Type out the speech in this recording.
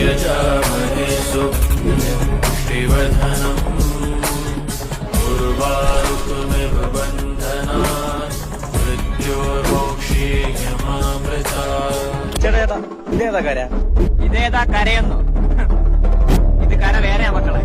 यजामहे सुग्रीवधनम् उर्वारुकमिव बन्धनात् मृत्योर्मोक्षीयमामृतात्. ചേട്ടാ ഇതേതാ കര? ഇതേതാ കരയെന്നോ? ഇത് കര വേറെ മക്കളെ.